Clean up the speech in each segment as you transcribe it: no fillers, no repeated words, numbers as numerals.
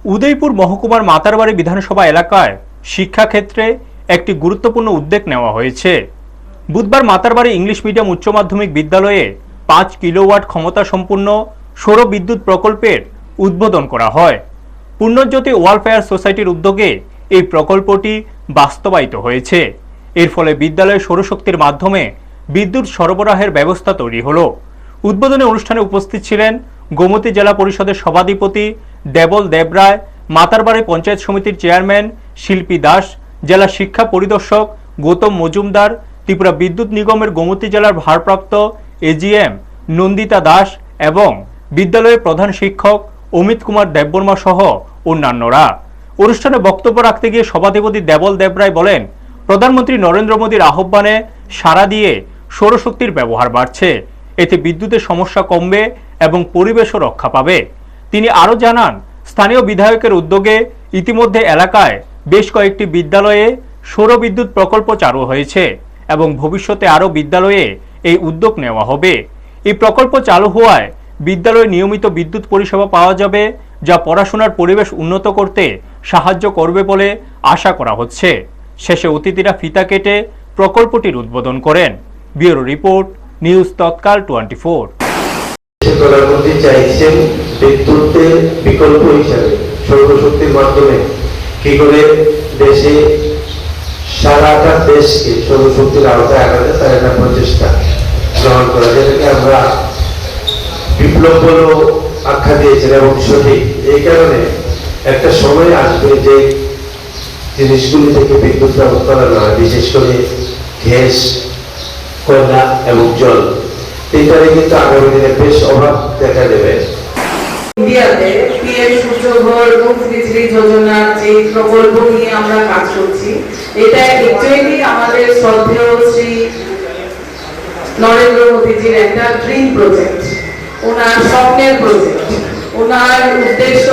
উদয়পুর মহকুমার মাতারবাড়ি বিধানসভা এলাকায় শিক্ষাক্ষেত্রে একটি গুরুত্বপূর্ণ উদ্যোগ নেওয়া হয়েছে। বুধবার মাতারবাড়ি ইংলিশ মিডিয়াম উচ্চ মাধ্যমিক বিদ্যালয়ে 5 কিলোওয়াট ক্ষমতা সম্পন্ন সৌর বিদ্যুৎ প্রকল্পের উদ্বোধন করা হয়। পুণ্যজ্যোতি ওয়েলফেয়ার সোসাইটির উদ্যোগে এই প্রকল্পটি বাস্তবায়িত হয়েছে। এর ফলে বিদ্যালয়ে সৌরশক্তির মাধ্যমে বিদ্যুৎ সরবরাহের ব্যবস্থা তৈরি হলো। উদ্বোধনী অনুষ্ঠানে উপস্থিত ছিলেন গোমতী জেলা পরিষদের সভাধিপতি দেবল দেবরায়, মাতারবাড়ি পঞ্চায়েত সমিতির চেয়ারম্যান শিল্পী দাস, জেলা শিক্ষা পরিদর্শক গৌতম মজুমদার, ত্রিপুরা বিদ্যুৎ নিগমের গোমতী জেলার ভারপ্রাপ্ত এজিএম নন্দিতা দাস এবং বিদ্যালয়ের প্রধান শিক্ষক অমিত কুমার দেববর্মা সহ অন্যান্যরা। অনুষ্ঠানে বক্তব্য রাখতে গিয়ে সভাধিপতি দেবল দেবরায় বলেন, প্রধানমন্ত্রী নরেন্দ্র মোদীর আহ্বানে সাড়া দিয়ে সৌরশক্তির ব্যবহার বাড়ছে। এতে বিদ্যুতের সমস্যা কমবে এবং পরিবেশও রক্ষা পাবে। তিনি আরও জানান, স্থানীয় বিধায়কের উদ্যোগে ইতিমধ্যে এলাকায় বেশ কয়েকটি বিদ্যালয়ে সৌর বিদ্যুৎ প্রকল্প চালু হয়েছে এবং ভবিষ্যতে আরও বিদ্যালয়ে এই উদ্যোগ নেওয়া হবে। এই প্রকল্প চালু হওয়ায় বিদ্যালয়ে নিয়মিত বিদ্যুৎ পরিষেবা পাওয়া যাবে, যা পড়াশোনার পরিবেশ উন্নত করতে সাহায্য করবে বলে আশা করা হচ্ছে। শেষে অতিথিরা ফিতা কেটে প্রকল্পটির উদ্বোধন করেন। ব্যুরো রিপোর্ট, নিউজ তৎকাল 24। প্রধানমন্ত্রী চাইছেন বিদ্যুতের বিকল্প হিসাবে সৌরশক্তির মাধ্যমে কি করে দেশে সারাটা দেশকে সৌরশক্তির আওতায় আনাতে তার একটা প্রচেষ্টা গ্রহণ করা, যেটাকে আমরা বিপ্লব বলেও আখ্যা দিয়েছেন এবং সঠিক। এই কারণে একটা সময় আসবে যে জিনিসগুলি থেকে বিদ্যুৎ উৎপাদন হয়, বিশেষ করে গ্যাস, কয়লা এবং জল। এটারে কিন্তু আগামী দিনে বেশ অভাব দেখা দেবে। ইন্ডিয়াতে পিএম সূর্যঘর মুফত বিজলি যোজনার যে প্রকল্প নিয়ে আমরা কাজ করছি, এটা একচুয়ালি আমাদের শ্রদ্ধেয় শ্রী নরেন্দ্র মোদীজির একটা ড্রিম প্রজেক্ট, ওনার স্বপ্নের প্রজেক্ট। ওনার উদ্দেশ্য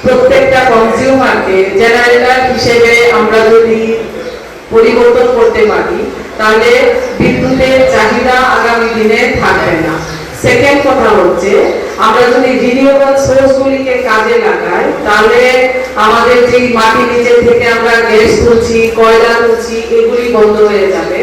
প্রত্যেকটা কনজিউমারকে জেনারেটর হিসেবে আমরা যদি পরিবর্তন করতে পারি, তাহলে বিদ্যুতের চাহিদা আগামী দিনে থাকবে না। সেকেন্ড কথা হচ্ছে, আমরা যদি রিনিউয়েবল সোর্সগুলিকে কাজে লাগাই, তাহলে আমাদের যে মাটি নিচে থেকে আমরা গ্যাস তুলছি, কয়লা তুলছি, এগুলি বন্ধ হয়ে যাবে।